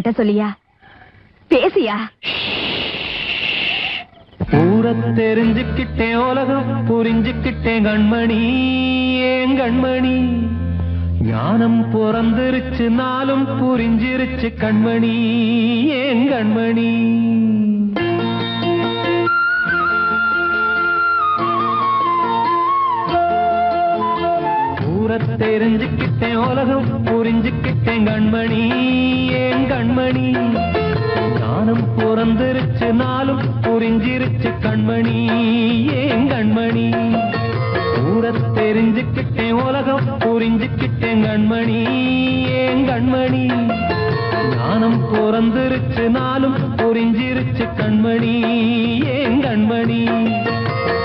என்கிட்ட சொல்லியா? பேசியா? ஊரை தெரிஞ்சுக்கிட்டேன், உலகம் புரிஞ்சுக்கிட்டேன் கண்மணி, ஏன் கண்மணி. ஞானம் பிறந்திருச்சு, நாளும் புரிஞ்சிருச்சு கண்மணி, ஏன் கண்மணி. ஊரை தெரிஞ்சுக்கிட்டேன், உலகம் புரிஞ்சுக்கிட்டேன் கண்மணி, ஏன் கண்மணி. ஞானம் பிறந்திருச்சு, நாளும் புரிஞ்சிருச்சு கண்மணி, ஏன் கண்மணி. ஊரை தெரிஞ்சுக்கிட்டேன், உலகம் புரிஞ்சுக்கிட்டேன் கண்மணி, ஏன் கண்மணி. ஞானம் பிறந்திருச்சு, நாளும் புரிஞ்சிருச்சு கண்மணி, ஏன் கண்மணி.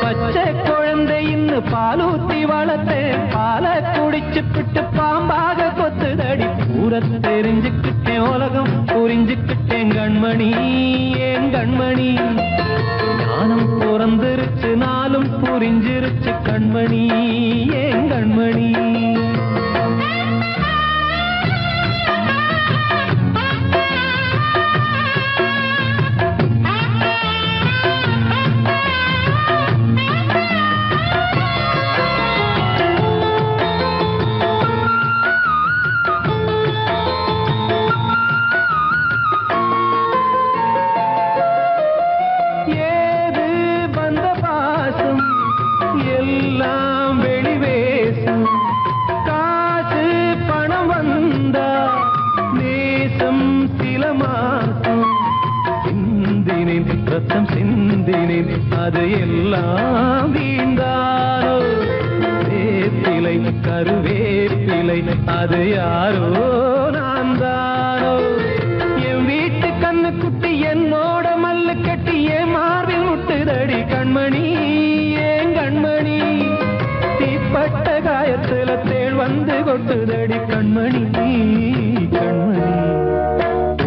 பச்சை குழந்தை இன்னும் பாலூத்தி வளர்த்தேன், பாலை குடிச்சு பிட்டு பாம்பாக கொத்துதடி. ஊரை தெரிஞ்சுக்கிட்டேன், உலகம் புரிஞ்சுக்கிட்டேன் கண்மணி, ஏன் கண்மணி. ஞானம் பிறந்திருச்சு, நாளும் புரிஞ்சிருச்சு கண்மணி, ஏன் கண்மணி. ரத்தம் சிந்தினேன், அது எல்லாம் வீண்டாரோ. வேப்பிலை கருவேப்பிலை, அது யாரோ நான் தானோ. என் வீட்டு கண்ணு குட்டி என்னோட மல்லு கட்டி என் மார்பில் முட்டுதடி கண்மணி, ஏன் கண்மணி. தீப்பட்ட காயத்துல தேள் வந்து கொட்டுதடி கண்மணி, கண்மணி.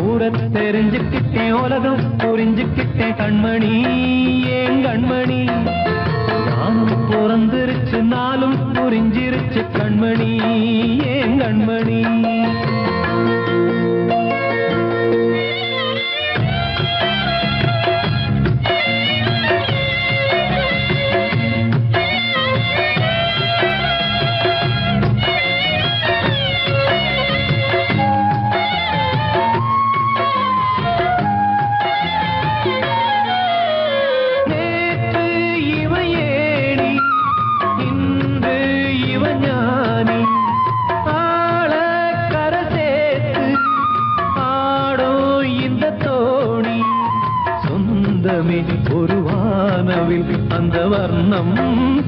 ஊரை தெரிஞ்சுக்கிட்டேன், உலகம் புரிஞ்சுக்கிட்டேன் கண்மணி, ஏன் கண்மணி. ஞானம் பிறந்திருச்சு, நாளும் புரிஞ்சிருச்சு கண்மணி, ஏன் கண்மணி. ஒரு வானவில் அந்த வர்ணம்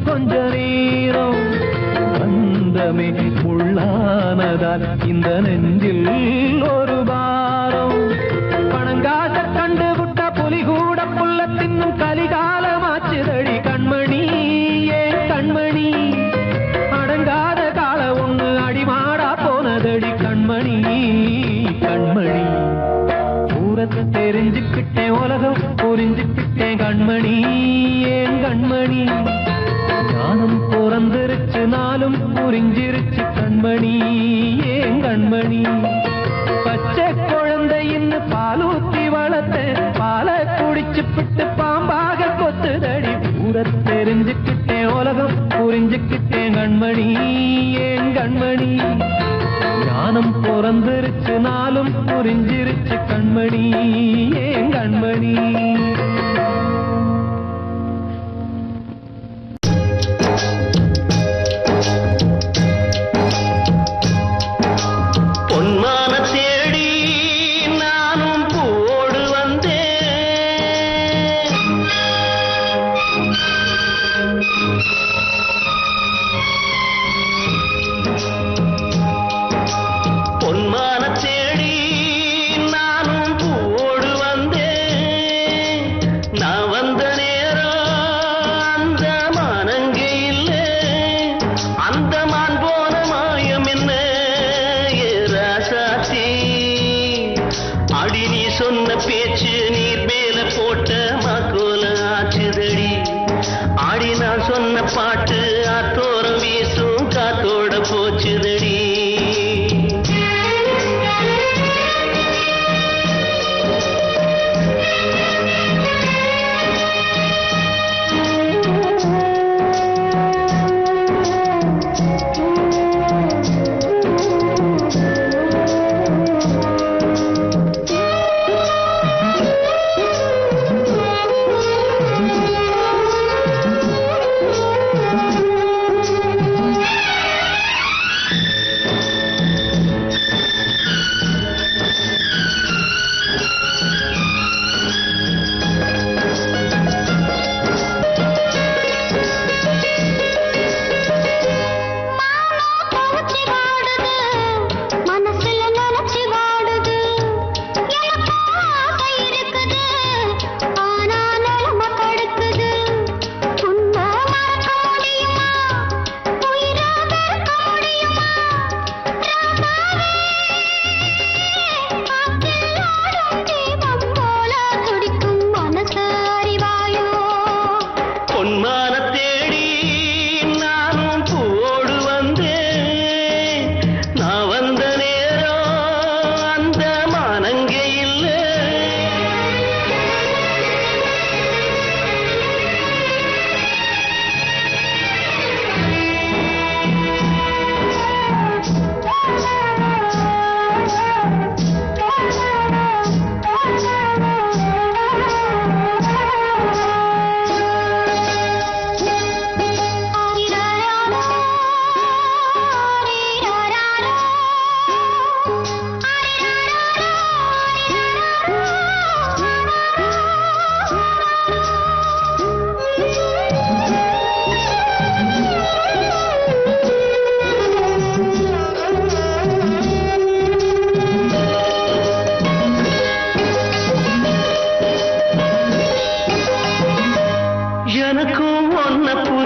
கொஞ்ச நேரம் வந்தமே உள்ளானதால் இந்த நெஞ்சில் ஒரு பாரம். பணங்காச கண்டு விட்ட புலி கூட புல்ல தின்னும் கலிகாலமாச்சுதடி கண்மணி, ஏன் கண்மணி. அடங்காத கால ஒண்ணு அடிமாடா போனதடி கண்மணி, கண்மணி. ஊரத்தை தெரிஞ்சுக்கிட்டேன், உலகம் புரிஞ்சுக்கிட்டேன் கண்மணி, ஏன் கண்மணி. ஞானம் பிறந்திருச்சு, நாளும் புரிஞ்சிருச்சு கண்மணி, ஏன் கண்மணி. பச்சை குழந்தை இன்னும் பாலூத்தி வளர்த்தேன், பாலை குடிச்சு பிட்டு பாம்பாக கொத்துதடி. ஊரை தெரிஞ்சுக்கிட்டேன், உலகம் புரிஞ்சுக்கிட்டேன் கண்மணி, ஏன் கண்மணி. ஞானம் பிறந்திருச்சு, நாளும் புரிஞ்சிருச்சு கண்மணி, ஏன் கண்மணி.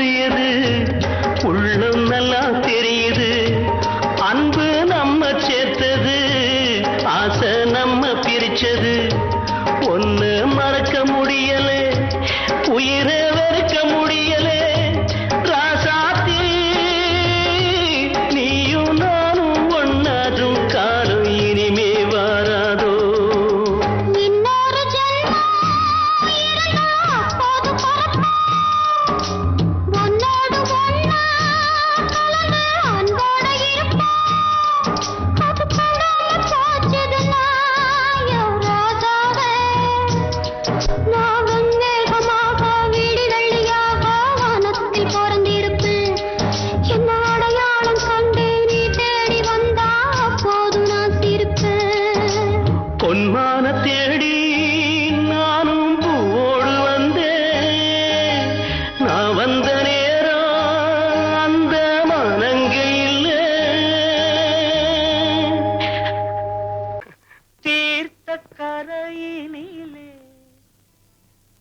புரியுது, உள்ளம் நல்லா தெரியுது. அன்பு நம்ம சேர்த்தது, ஆசை நம்ம பிரிச்சது. ஒன்னு மறக்க முடியலே, உயிரை வெறுக்க முடியலே. ராசாத்தி நீயும் நானும் ஒன்னாதும் காலம் இனிமே வாராதோ. இன்னொரு ஜென்மம் இருந்தா அப்போது பிறப்போம். உன்னோடு ஒன்னா கலந்து அன்போட இருப்போம். அது படாம போச்சதுன்னா யோராதாவே. நான் வெண்மேகமாக வீடு வெள்ளியாக வானத்தில் பிறந்திருப்பேன். என்ன அடையாளம் கண்டு நீ தேடி வந்தா அப்போது நான் சிரிப்பேன். பொன்மான தேடி நானும் பூவோடு வந்தேன். நான் வந்த நேரம் அந்த மனங்க இல்லை. தீர்த்த கரையினிலே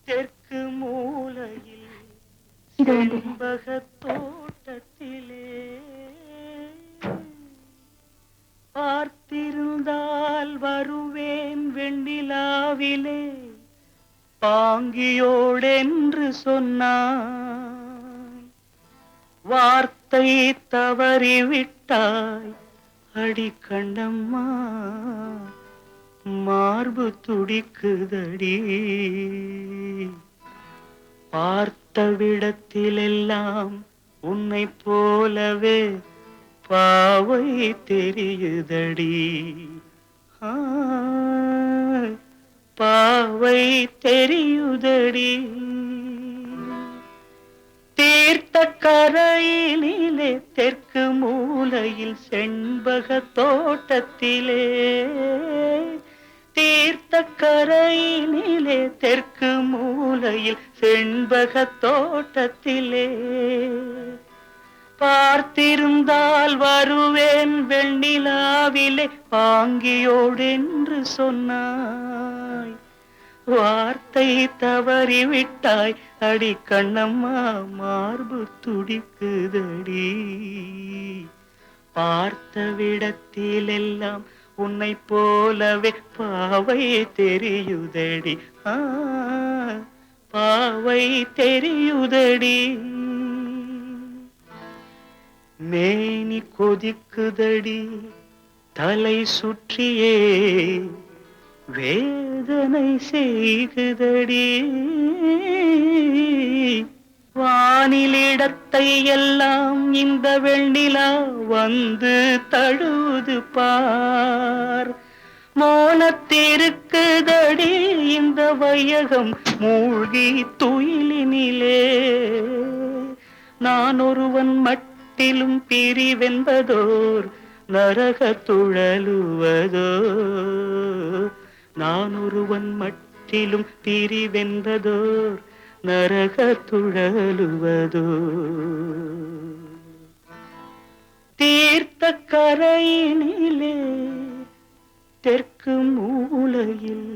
தெற்கு மூலையில் இது வந்து. செண்பக தோட்டத்திலே பார்த்திருந்தால் வருவேன் வெண்ணிலாவிலே. பாங்கியோடென்று சொன்னாய், வார்த்தை தவறிவிட்டாய். அடி கண்ணம்மா மார்பு துடிக்குதடி. பார்த்த விடத்திலெல்லாம் உன்னை போலவே பாவை தெரியுதடி. ஆ, பாவை தெரியுதடி. தீர்த்த கரையினிலே தெற்கு மூலையில் செண்பக தோட்டத்திலே. தீர்த்த கரையினிலே தெற்கு மூலையில் செண்பக தோட்டத்திலே பார்த்திருந்தால் வருவேன் வெண்ணிலாவிலே. பாங்கியோடென்று சொன்னாய், வார்த்தை தவறிவிட்டாய். அடி கண்ணம்மா மார்பு துடிக்குதடி. பார்த்த விடத்திலெல்லாம் உன்னை போலவே பாவை தெரியுதடி. ஆ, பாவை தெரியுதடி. மேனி கொதிக்குதடி, தலை சுற்றியே வேதனை செய்குதடி. வானிலிடத்தை எல்லாம் இந்த வெண்ணிலா வந்து தழுவுது பார். மோனத்திருக்குதடி இந்த வையகம் மூழ்கி துயிலினிலே. நான் ஒருவன் மட்டிலும் பிரிவென்பதோர் நரக துழலுவதோ. நான் ஒருவன் மட்டிலும் பிரிவென்பதோர் நரக துழலுவதோ. தீர்த்த கரையினிலே தெற்கு மூலையில்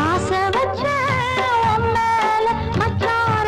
ஆசை வச்ச உன் மேல மச்சான்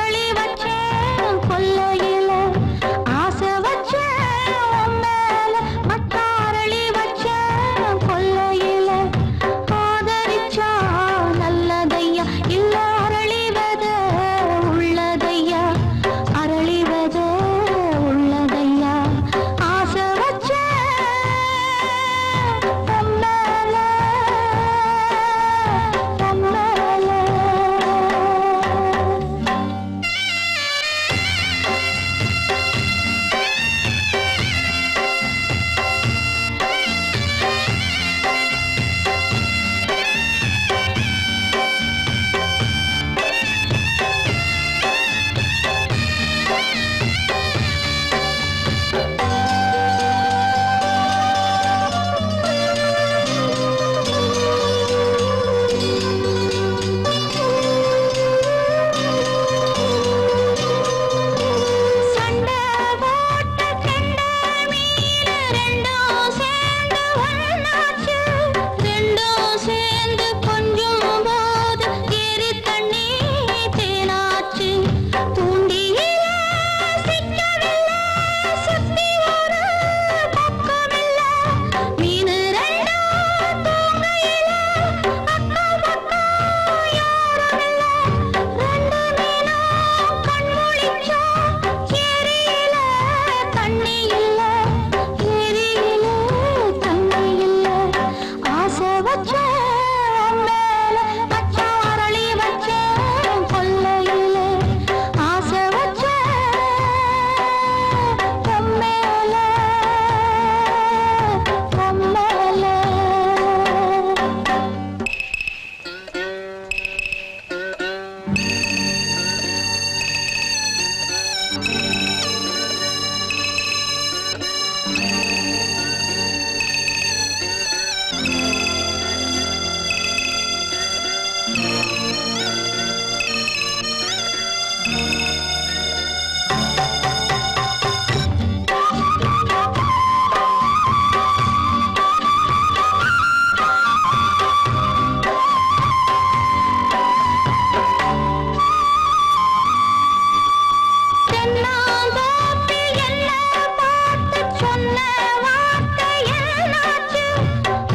சொன்ன வார்த்தை என்னாச்சு?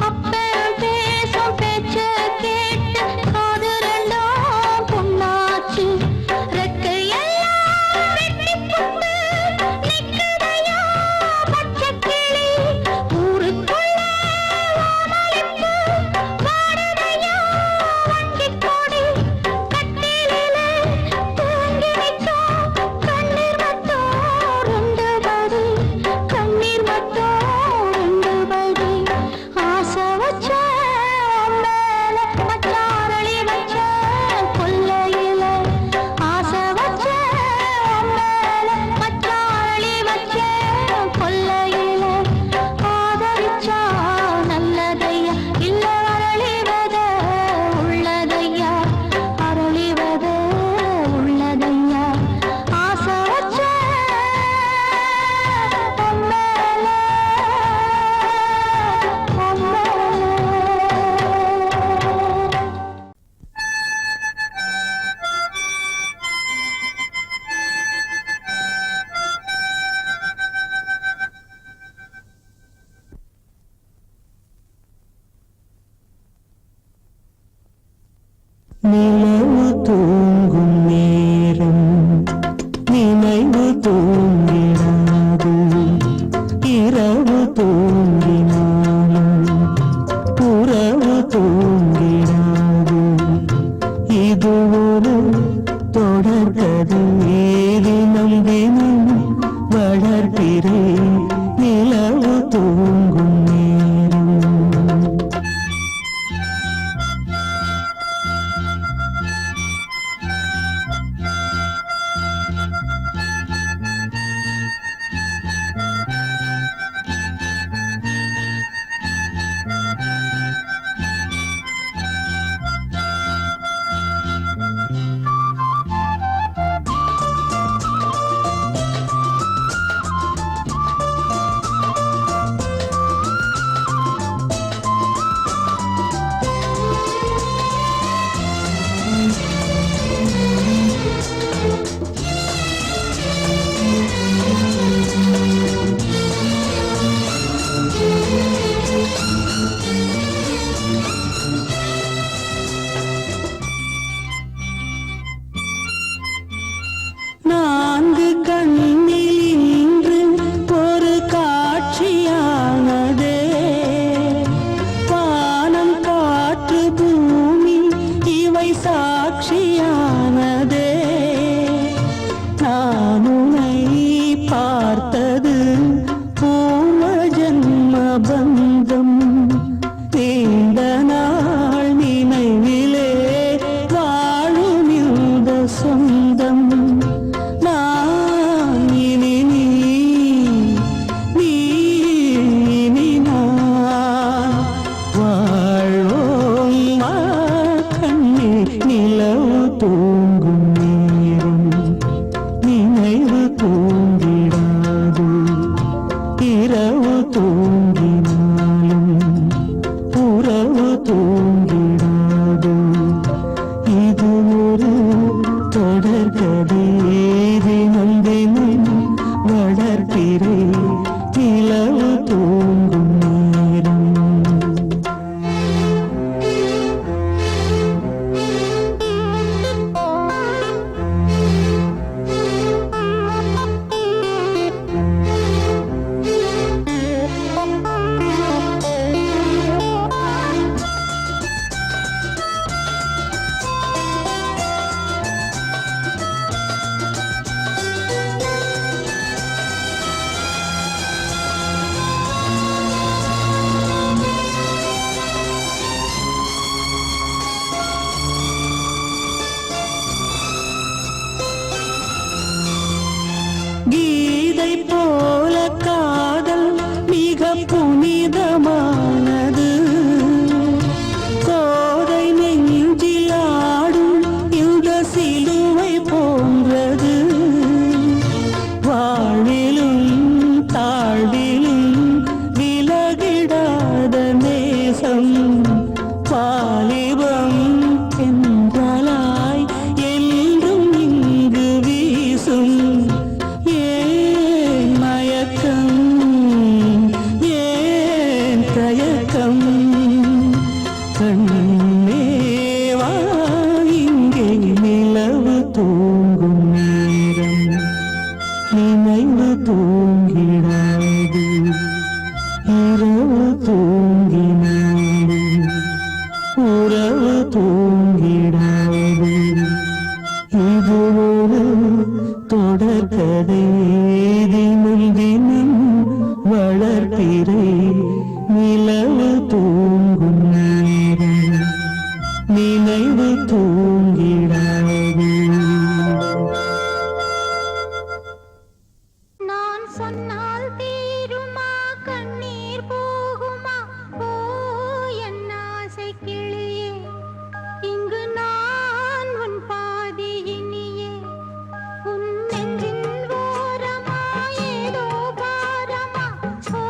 அப்ப பேசும் பேச்ச கேட்டு காது ரெண்டும் புண்ணாச்சு. ரெக்கையெல்லாம் வெட்டிப் புட்டு நிக்குதையா பச்சைக்கிளி. ஊருக்குள்ள ஓமளிப்பு வாடுதையா வண்டிக் கொடி. கட்டிலிலே தூங்கி நிற்கும் கண்ணீர் மட்டும் ரெண்டு படி. கண்ணீர் மட்டும் திரை நிலவு தூங்கும் நேரம் நினைவு தூங்கிடாது. நான் சொன்னால் தீருமா கண்ணீர் போகுமா ஓ என் ஆசை கிளியே இங்கு நான் உன் பாதி இனியே உன் நெஞ்சின் ஓரமா ஏதோ பாரமா ஓ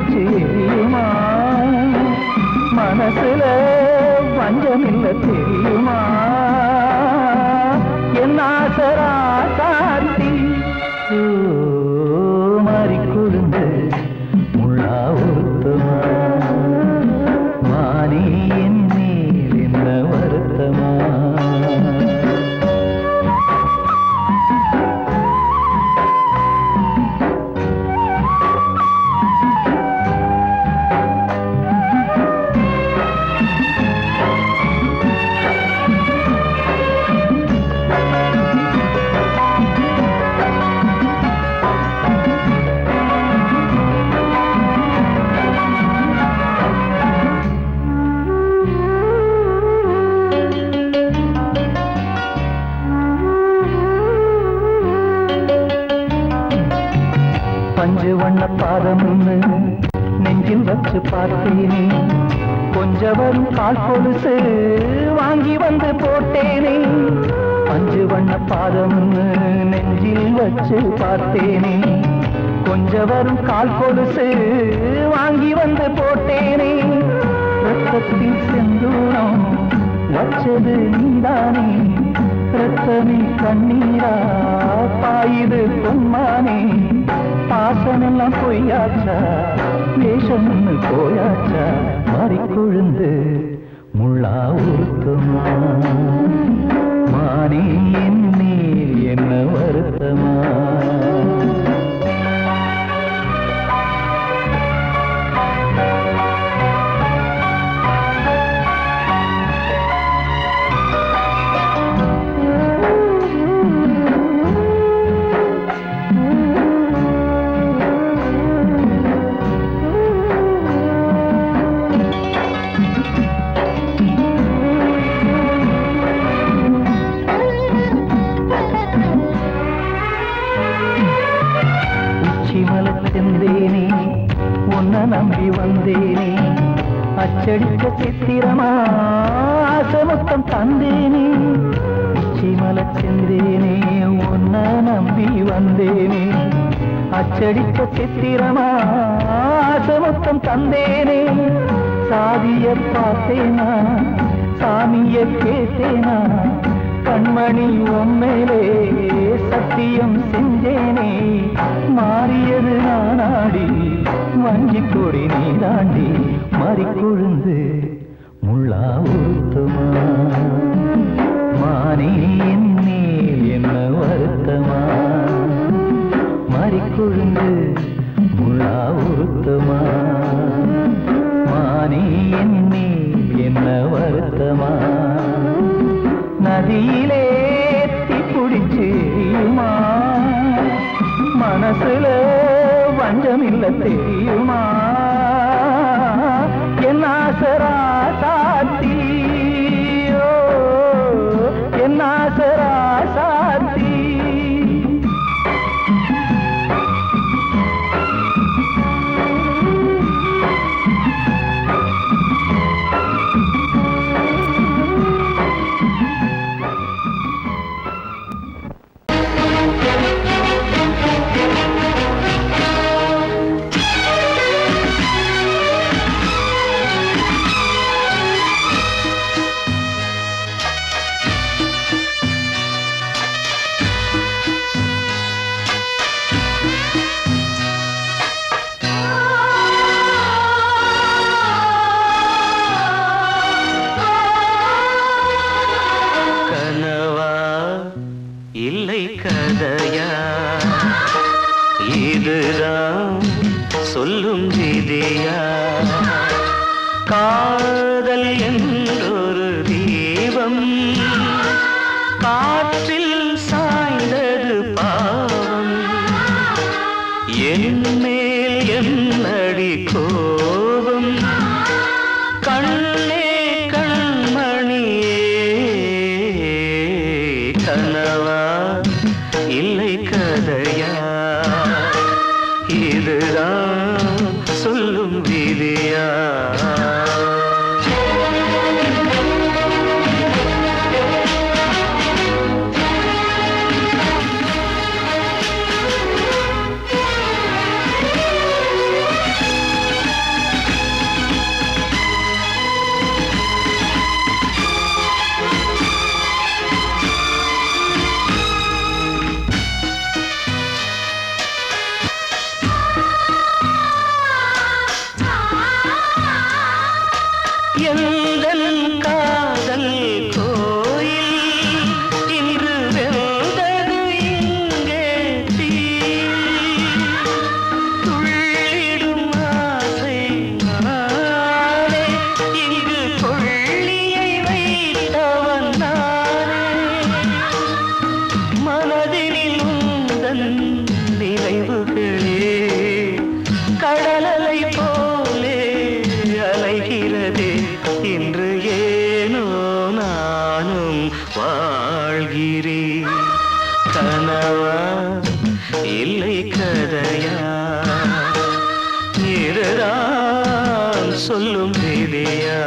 பிடிச்சு எரியுமா மனசுல வஞ்சமில்ல தெரியுமா என் ஆசரா காட்டி மாறி கொழுந்து முள்ளா ஒருத்தமா மாறி என் மேல் என்ன வருத்தமா பஞ்சு வண்ண பாதம்னு நெஞ்சில் வச்சு பார்த்தேனே கொஞ்சம் வரும் கால் கொலுசு வாங்கி வந்து போட்டேனே பஞ்சு வண்ண பாதம்னு நெஞ்சில் வச்சு பார்த்தேனே கொஞ்சம் வரும் கால் கொலுசு வாங்கி வந்து போட்டேனே ரத்தத்தில் செந்தூரம் வச்சது நீதானே ரத்தமே கண்ணீரா பாயுது பொன்மானே பாசமெல்லாம் பொய்யாச்சா வேஷம்னு போயாச்சா மாறி கொழுந்து முள்ளா உருத்தமா மானே என் மேல் என்ன வருத்தமா செந்தேனே உன்னை நம்பி வந்தேனே அச்சடிக்க சித்திரமா ஆசமொத்தம் தந்தேனே உச்சிமல செந்தேனே உன்னை நம்பி வந்தேனே அச்சடிக்க சித்திரமா ஆசமொத்தம் தந்தேனே சாதிய பார்த்தேனா சாமிய கேட்டேனா கண்மணி உம்மேலே சத்தியம் செஞ்சேனே மாறியது நானாடி வஞ்சி கொடி நீதாண்டி மாறி கொழுந்து முள்ளா உருத்தமா மானே என் மேல் என்ன வருத்தமா மாறி கொழுந்து முள்ளா உருத்தமா மானே என் மேல் என்ன வருத்தமா நதியிலே தீப்பிடிச்சு எரியுமா மனசுல வஞ்சமில்ல தெரியுமா என் ஆசரா சாத்தி என் ஆசரா சாத்தி இல்லை கதையா இதுதான் சொல்லும் விதியா காதல் என்றொரு தீபம் காற்றில் சாய்ந்தது பாவம் என் மேல் என்னடி கோபம் கண்ணே கண்மணியே கனவா இல்லை கதையா இதுதான் சொல்லும் விதியா சொல்லும் விதியா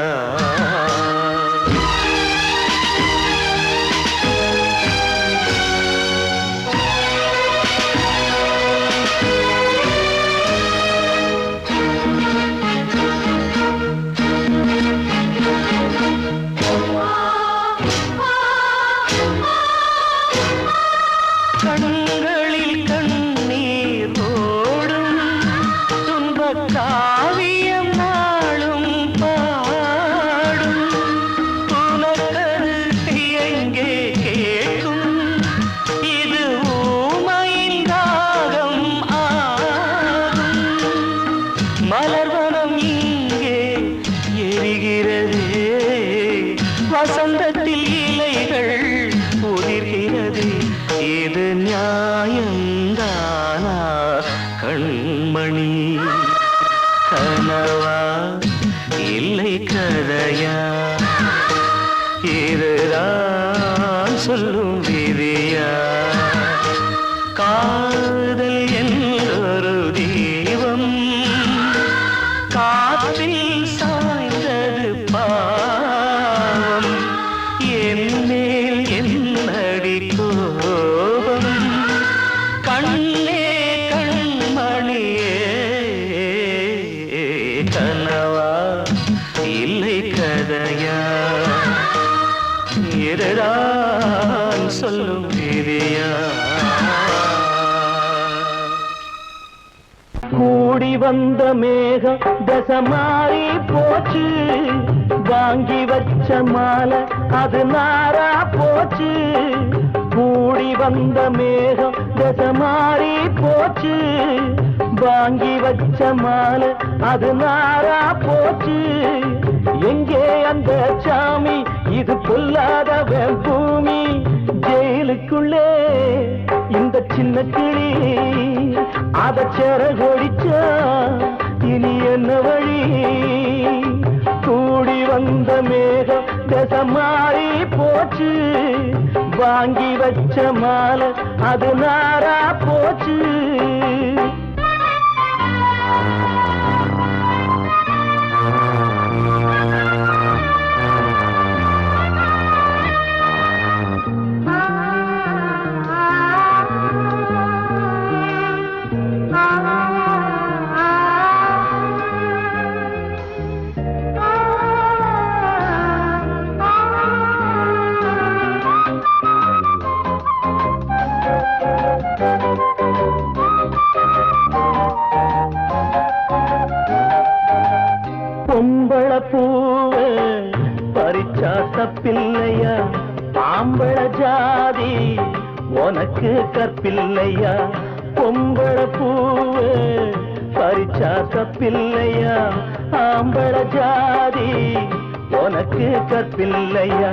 கண்களில் கண்ணீர் ஓடும் துன்பக் காவியம் நாளும் பாடும் புலக்கரு எங்கே கேட்கும் இது ஊமையின் ராகம் ஆகும் மலர்வனம் இங்கே எரிகிறதே வசந்தத்தில் இலைகள் உதிர்கிறது இது நியாயந்தானா கண்மணி கனவா இல்லை கதையா இதுதான் சொல்லும் விதியா காதல் என்றொரு தீபம் காற்றில் சாய்ந்தது பாவம் என் மேல் என்னடி கோபம் கண்ணே கண்மணியே கனவா இல்லை கதையா இதுதான் சொல்லும் விதியா கூடி வந்த மேகம் தசை மாறி போச்சு வாங்கி வச்ச மாலை அது நாரா போச்சு கூடி வந்த மேகம் தசை மாறி போச்சு வாங்கி வச்ச மாலை அது நாரா போச்சு எங்கே அந்த சாமி இது பொல்லாதவன் பூமி ஜெயிலுக்குள்ளே இந்த சின்ன கிளி அத செரகொடிச்சா இனி என்ன வழி கூடி வந்த மேகம் தசை மாறி போச்சு வாங்கி வச்ச மாலை அது நாரா போச்சு பொம்பள பூவ பறிச்சா தப்பில்லையா ஆம்பள ஜாதி உனக்கு கற்பில்லையா பொம்பள பூவ பறிச்சா தப்பில்லையா ஆம்பள ஜாதி உனக்கு கற்பில்லையா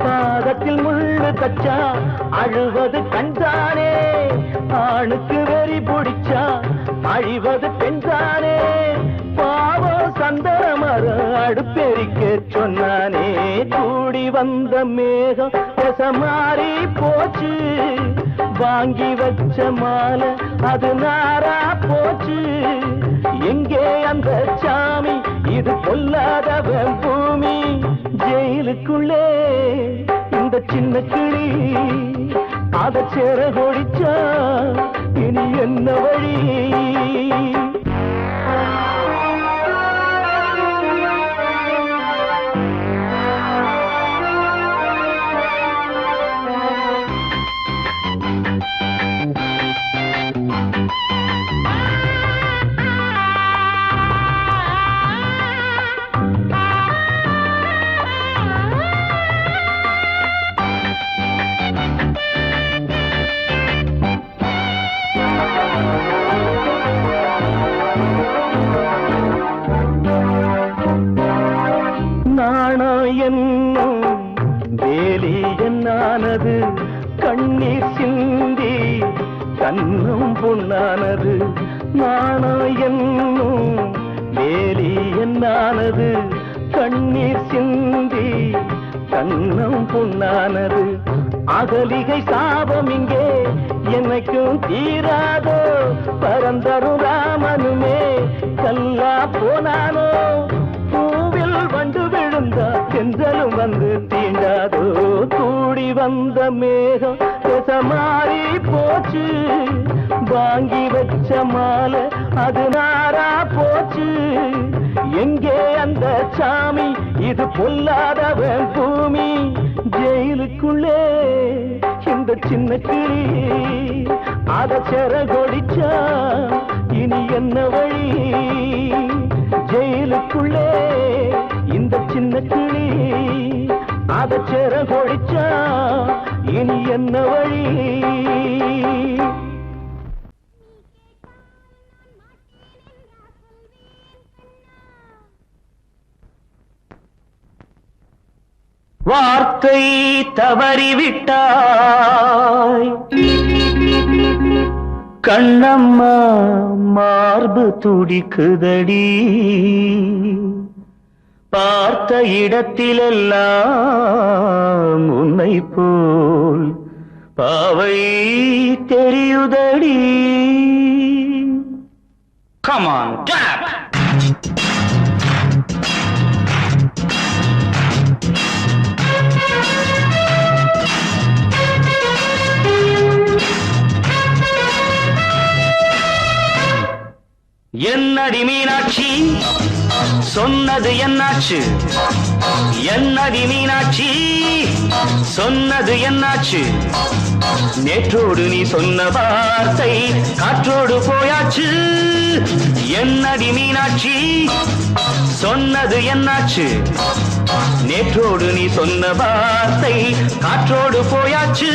பாதத்தில் முள்ளு தச்சா அழுவது கண்தானே ஆணுக்கு வெறி பிடிச்சா அழிவது பெண்தானே பாவம் சந்தன மரம் அடுப்பெரிக்க சொன்னானே கூடி வந்த மேகம் தசை மாறி போச்சு வாங்கி வச்ச மாலை அது நாரா போச்சு எங்கே அந்த சாமி இது பொல்லாதவன் பூமி ஜெயிலுக்குள்ளே இந்த சின்ன கிளி அத செரகொடிச்சா இனி என்ன வழி என்னும் வேலி என்னானது கண்ணீர் சிந்தி கண்ணும் பொன்னானது நாணம் என்னும் வேலி என்னானது கண்ணீர் சிந்தி கண்ணும் பொன்னானது அகலிகை சாபம் இங்கே என்னைக்கும் தீராதோ பரந்தரும் ராமனுமே கல்லா போனானோ மாறி போச்சு, வாங்கி வச்ச மாலை அது நாரா போச்சு. எங்கே அந்த சாமி, இது பொல்லாதவன் பூமி. ஜெயிலுக்குள்ளே இந்த சின்ன கிளி அத செரகொடிச்சா இனி என்ன வழி? ஜெயிலுக்குள்ளே இந்த சின்ன கிளி அத செரகொடிச்சா இனி என்ன வழி? வார்த்தை தவறிவிட்டாய் கண்ணம்மா, மார்பு துடிக்குதடி. பார்த்த இடத்திலெல்லாம் உன்னை போல் பாவை தெரியுதடி. Come on, tap! என்னடி மீனாட்சி, சொன்னது என்னாச்சு? என்னடி மீனாட்சி, சொன்னது என்னாச்சு? நேற்றோடு நீ சொன்ன வார்த்தை காற்றோடு போயாச்சு. என்னடி மீனாட்சி, சொன்னது என்னாச்சு? நேற்றோடு நீ சொன்ன வார்த்தை காற்றோடு போயாச்சு.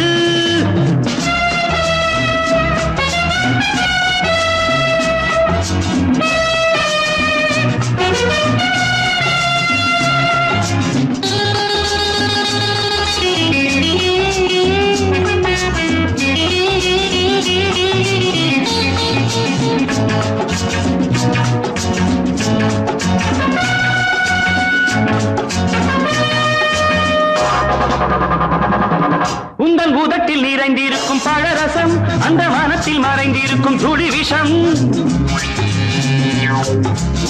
உந்தன் பூதத்தில் நிறைந்திருக்கும் பழரசம், அந்த மனத்தில் மறைந்திருக்கும் துளி விஷம்.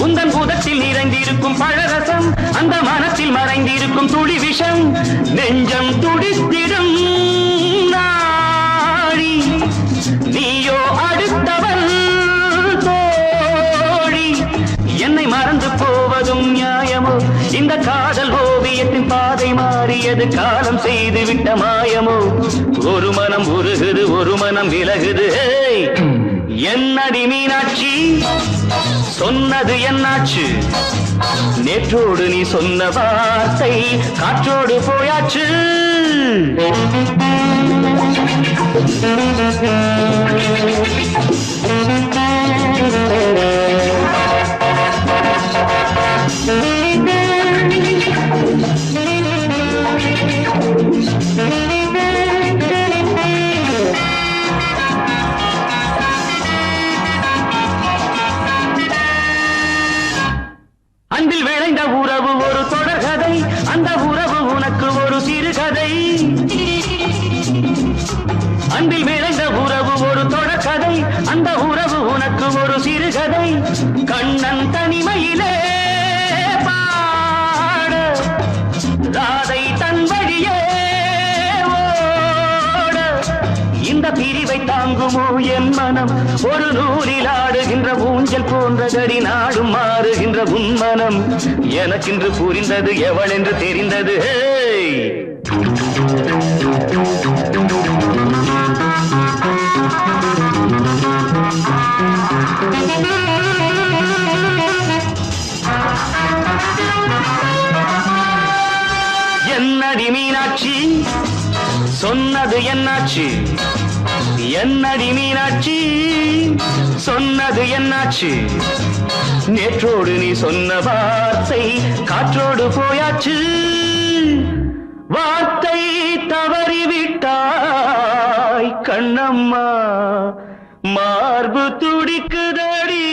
உந்தன் பூதத்தில் நிறைந்திருக்கும் பழரசம், அந்த மனத்தில் மறைந்திருக்கும் துளி விஷம். நெஞ்சம் துடித்திடும் நாடி, நீயோ அடுத்தவள் தோழி. என்னை மறந்து போவதும் நியாயமோ? இந்த காதல் ஓவியத்தின் பாதை மாறியது, காலம் செய்து விட்ட மாயமோ? ஒரு மனம் உருகுது, ஒரு மனம் விலகுது. என்னடி மீனாட்சி, சொன்னது என்னாச்சு? நேற்றோடு நீ சொன்ன வார்த்தை காற்றோடு போயாச்சு. அன்பில் விளைந்த உறவு ஒரு தொடர்கதை, அந்த உறவு உனக்கு ஒரு சிறுகதை. அன்பில் விளைந்த உறவு ஒரு தொடர்கதை, அந்த உறவு உனக்கு ஒரு சிறுகதை. கண்ணன் தனிமையிலே பாட, ராதை தன் வழியே ஓட. இந்த பிரிவை தாங்குமோ என் மனம்? ஒரு நூலில் ஆடுகின்ற ஊஞ்சல் போன்றதடி நாடும் மாறுகின்ற உன்மனம். எனக்கென்று புரிந்தது எவள் என்று தெரிந்தது. என்னடி மீனாட்சி, சொன்னது என்னாச்சு? என்னடி மீனாட்சி, சொன்னது என்னாச்சு? நேற்றோடு நீ சொன்ன வார்த்தை காற்றோடு போயாச்சு. வார்த்தை தவறிவிட்டாய் கண்ணம்மா, மார்பு துடிக்குதடி.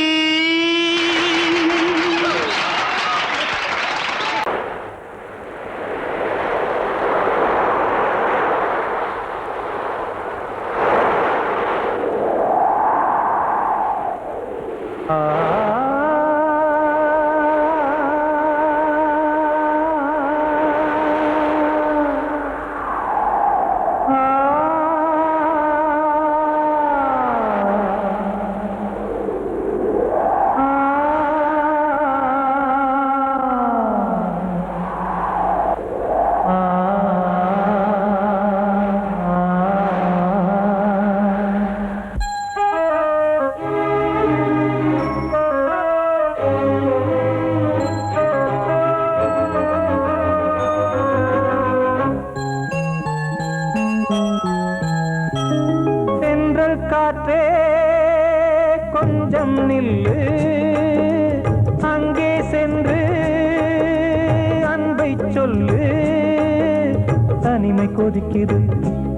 தனிமை கொதிக்குது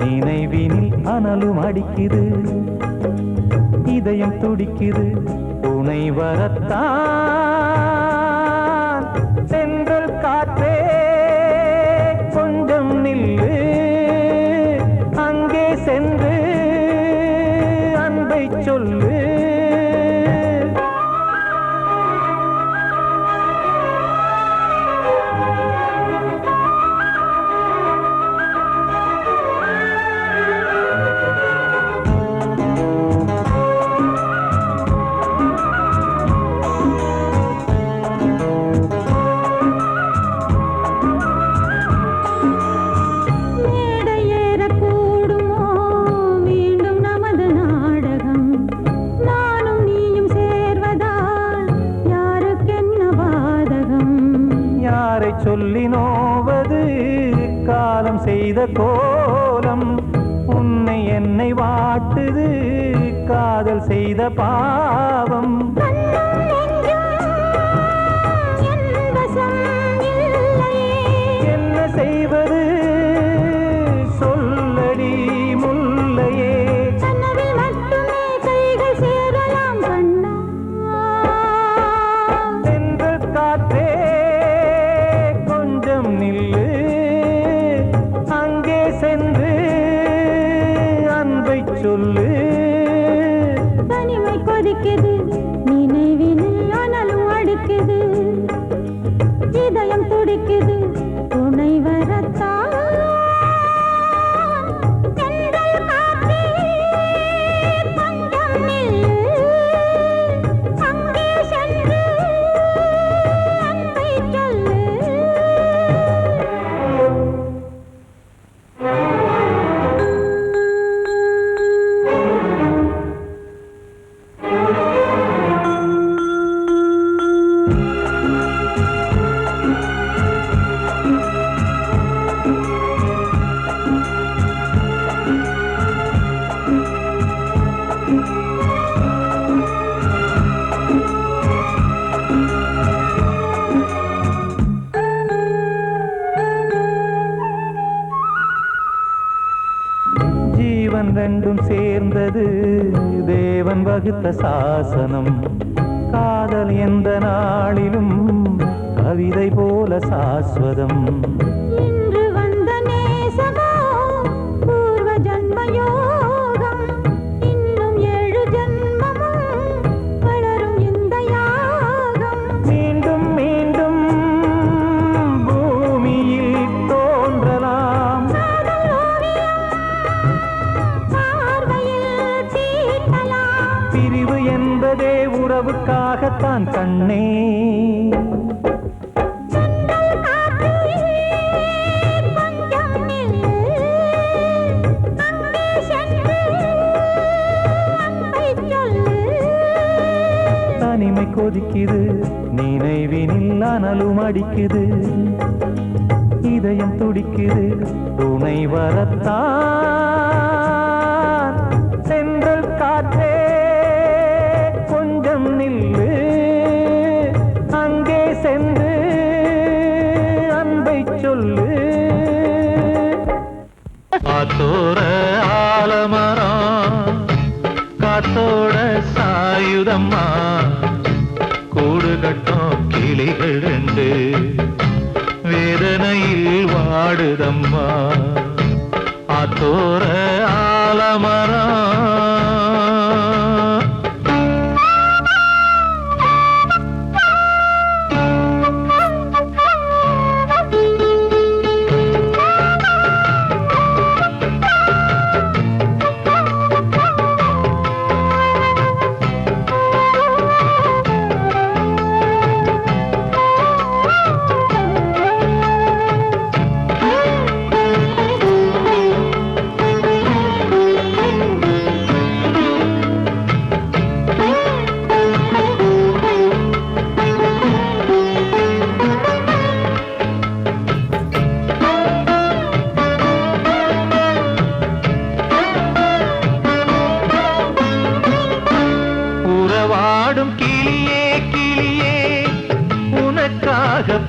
நினைவினில் அனலும் அடிக்குது இதயம் துடிக்குது துணை வரத்தான் சென்றல் காற்றே கொஞ்சம் நில்லு அங்கே சென்று அன்பை சொல்லு சொல்லி நோவது காலம் செய்த கோலம் உன்னை என்னை வாட்டுது காதல் செய்த பாவம் என்ன செய்வது சொல்லடி முல்லையே சென்றல் காற்றே நில்லு அங்கே சென்று அன்பை சொல்லு தனிமை கொதிக்குது நினைவினில் அனலும் அடிக்குது இதயம் துடிக்குது துணை வரத்தான் சென்றல் காற்றே கொஞ்சம் நில்லு அங்கே சென்று அன்பை சொல்லு ஜீவன் ரெண்டும் சேர்ந்தது தேவன் வகுத்த சாசனம் காதல் எந்த நாளிலும் கவிதை போல சாஸ்வதம் இன்று வந்த நேசமோ பூர்வ ஜன்மயோகம் இன்னும் 7 ஜன்மமும் வளரும் இந்த யாகம் மீண்டும் மீண்டும் பூமியில் தோன்றலாம் பிரிவு என்பதே உறவுக்காகத்தான் கண்ணே தனிமை கொதிக்குது நினைவினில் அனலும் அடிக்குது இதயம் துடிக்குது துணை வரத்தான் சென்றல் காற்றே கொஞ்சம் நில்லு அங்கே சென்று அன்பை சொல்லு காத்தோர ஆலமரம் காத்தோட சாயுதம்மா கூடு கட்டும் கிளிகள் ரெண்டு வேதனையில் வாடுதம்மா ஆத்தோர ஆலமரம்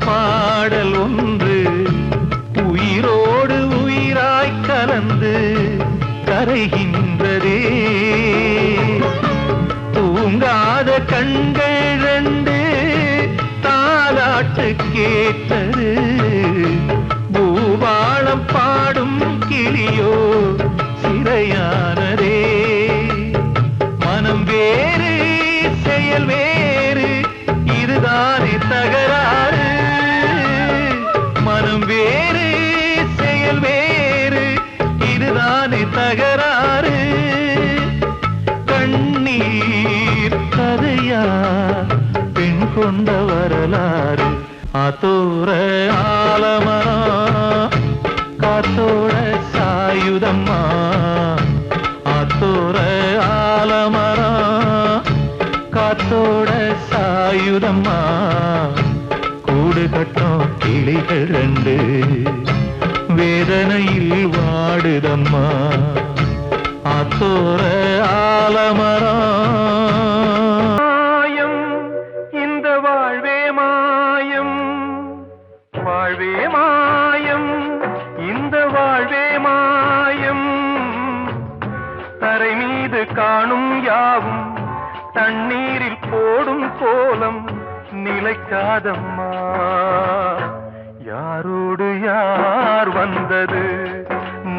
பாடல் ஒன்று உயிரோடு உயிரா கரைகின்றதே தூங்காத கண்கள் ரெண்டு தாலாட்டு கேட்டது பூபாளம் பாடும் கிளியோ சிறையானதே மனம் வேறு செயல் வேறு இதுதானே தகராறு மனம் வேறு செயல் வேறு இதுதானே தகராறு கண்ணீர் கதையா பெண் கொண்ட வரலாறு ஆத்தோர ஆலமரம் காத்தோட சாயுதம்மா ஆத்தோர ஆலமரம் காத்தோட சாயுதம்மா கூடு கட்டும் கிளிகள் ரெண்டு வேதனையில் வாடுதம்மா ஆத்தோர ஆலமரம் இந்த வாழ்வே மாயம் வாழ்வே மாயம் இந்த வாழ்வே மாயம் தரை மீது காணும் யாவும் தண்ணீரில் போடும் கோலம் நிலைக்காதம்மா யாரோடு யார் வந்தது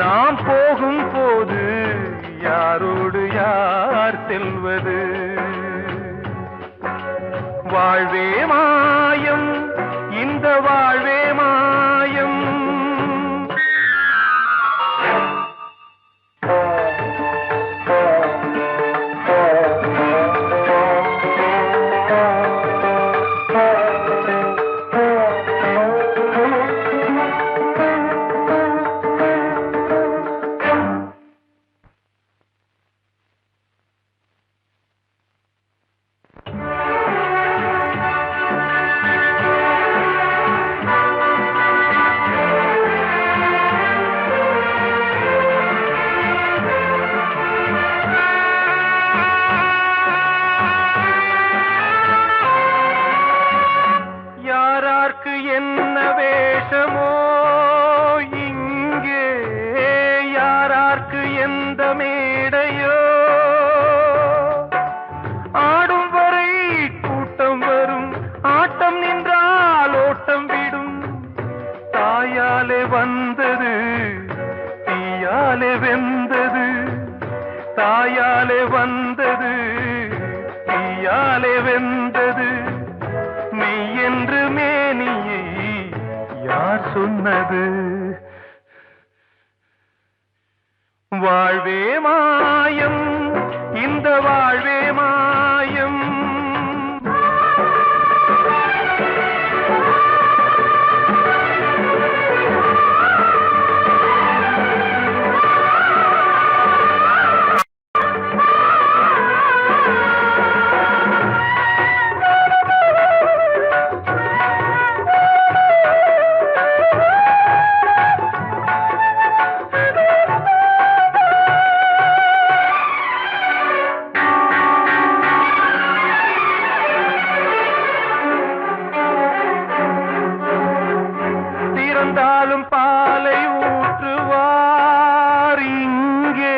நாம் போகும் போது யாரோடு யார் செல்வது வாழ்வே மாயம் இந்த வாழ்வே மாயம் என்ன வேஷமோ இங்கே யாரார்க்கு எந்த மேடையோ ஆடும் வரை கூட்டம் வரும் ஆட்டம் நின்றால் ஓட்டம் விடும் தாயாலே வந்தது தீயாலே வெந்தது தாயாலே வந்தது தீயாலே வெந்தது மெய் என்று மேனியை யார் சொன்னது வாழ்வே மாயம் இந்த வாழ்வே மாயம் இறந்தாலும் பாலை ஊற்றுவார் இங்கே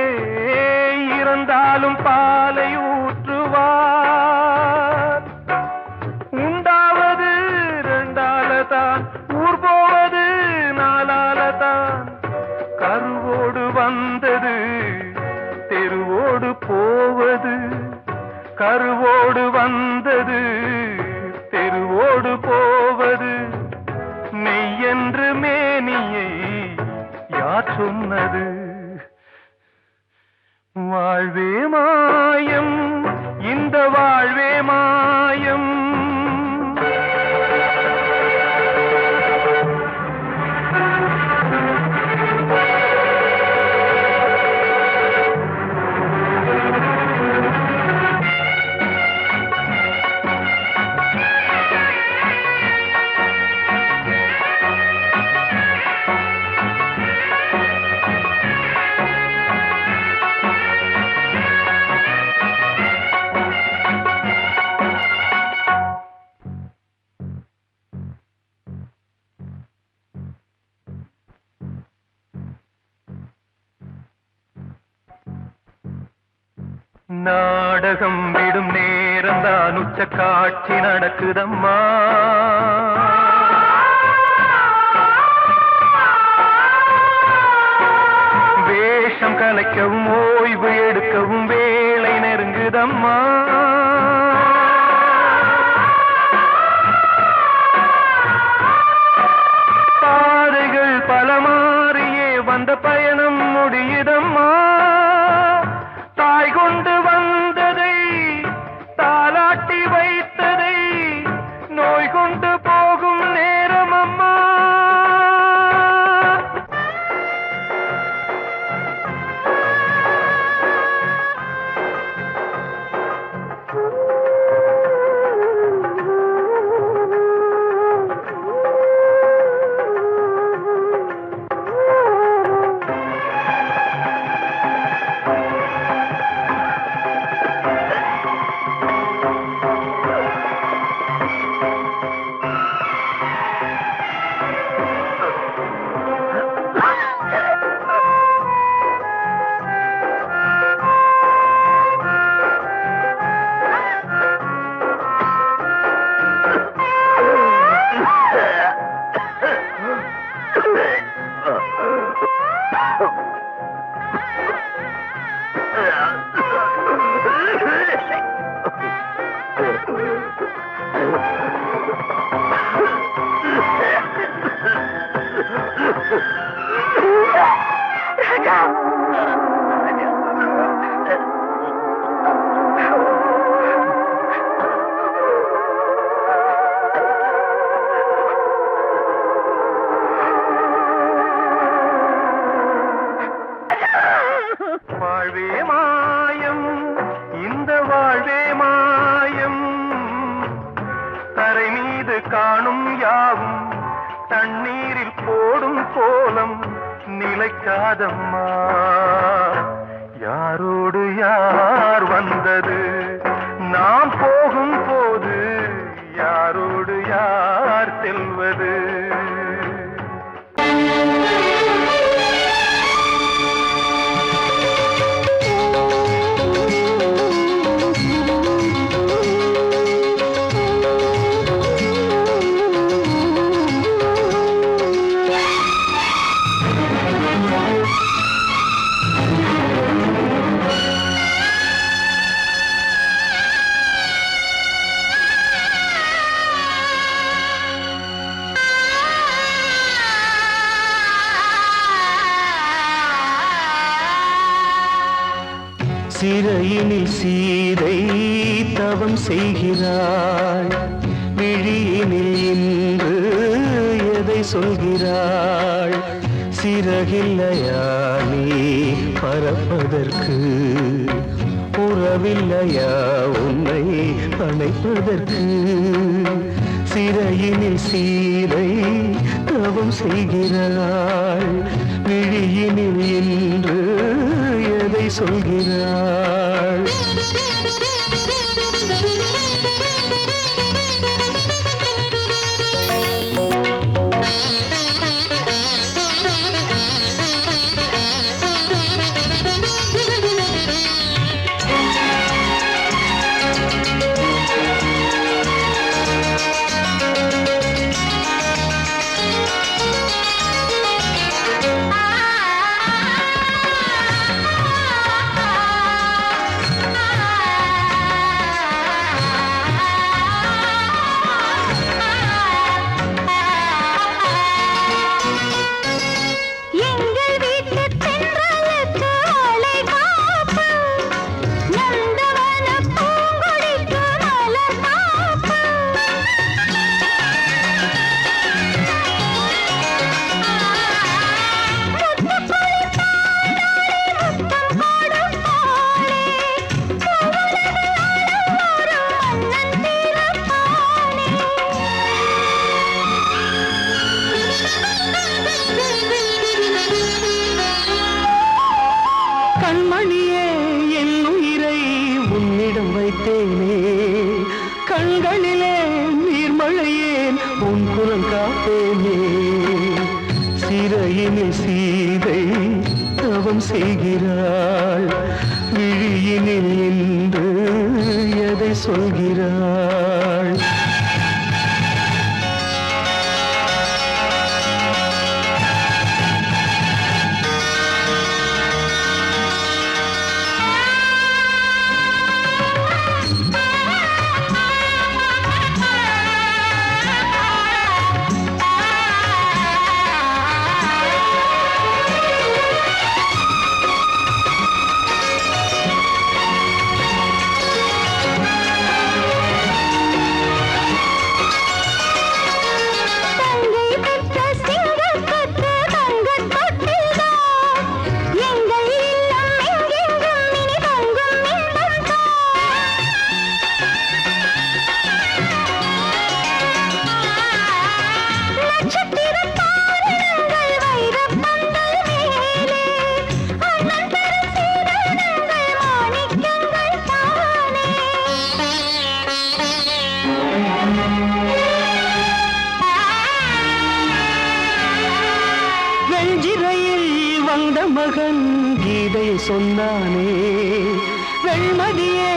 இறந்தாலும் பாலை ஊற்றுவார் உண்டாவது ரெண்டாலதான் ஊர் போவது நாலாலதான் கருவோடு வந்தது தெருவோடு போவது கருவோடு வந்தது தெருவோடு போவது மெய் என்று மேனியை யார் சொன்னது வாழ்வே மாயம் இந்த வாழ்வே மாயம் நாடகம் விடும் நேரம் தான் உச்ச காட்சி நடக்குதம்மா. வேஷம் கலைக்கவும் ஓய்வு எடுக்கவும் வேளை நெருங்குதம்மா. பாதைகள் பல மாறியே வந்த பயணம் முடியுதம்மா. தாய் கொண்டு வந்ததை தாலாட்டி வைத்ததை நோய் கொண்டு போகும் நேரம் அம்மா. வாழ்வே மாயம், இந்த வாழ்வே மாயம். தரை மீது காணும் யாவும் தண்ணீரில் போடும் கோலம் நிலைக்காதம்மா. யாரோடு யார் வந்தது நாம் போகும் போது, யாரோடு யார் செல்வது. சிறையினில் சீதை தவம் செய்கிறாள், விழியினில் இன்று எதை சொல்கிறாள். சிறகில்லையா நீ பறப்பதற்கு, உறவில்லையா உன்னை அணைப்பதற்கு. சிறையினில் சீதை தவம் செய்கிறாள், விழியினில் இன்று எதை சொல்கிறாள். கண்மணியே என் உயிரை உன்னிடம் வைத்தேனே, கண்களிலே நீர்மழையேன் உன் குரல் காப்பேனே. சிறையினில் சீதை தவம் செய்கிறாள், விழியினில் இன்று எதை சொல்கிறாள் வெஞ்சிரையில் வந்த மகன் கீதை சொன்னானே வெண்மதியே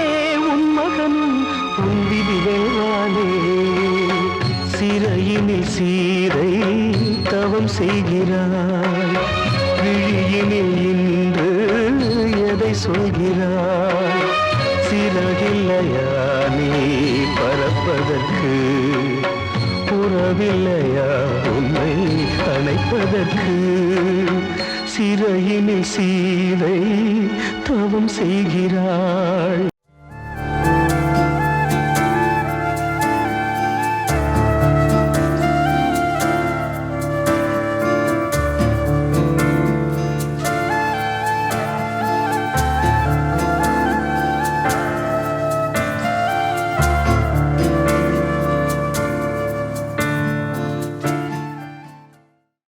உன் மகனும் உன் விதி வெல்வானே சிறையினில் சீரை தவம் செய்கிறாய் விழியினில் இன்று எதை சொல்கிறாய் சிறகில்லையா நீ பறப்பதற்கு உறவில்லையா உன்னை அணைப்பதற்கு சிறையினில் சீதை தவம் செய்கிறாள்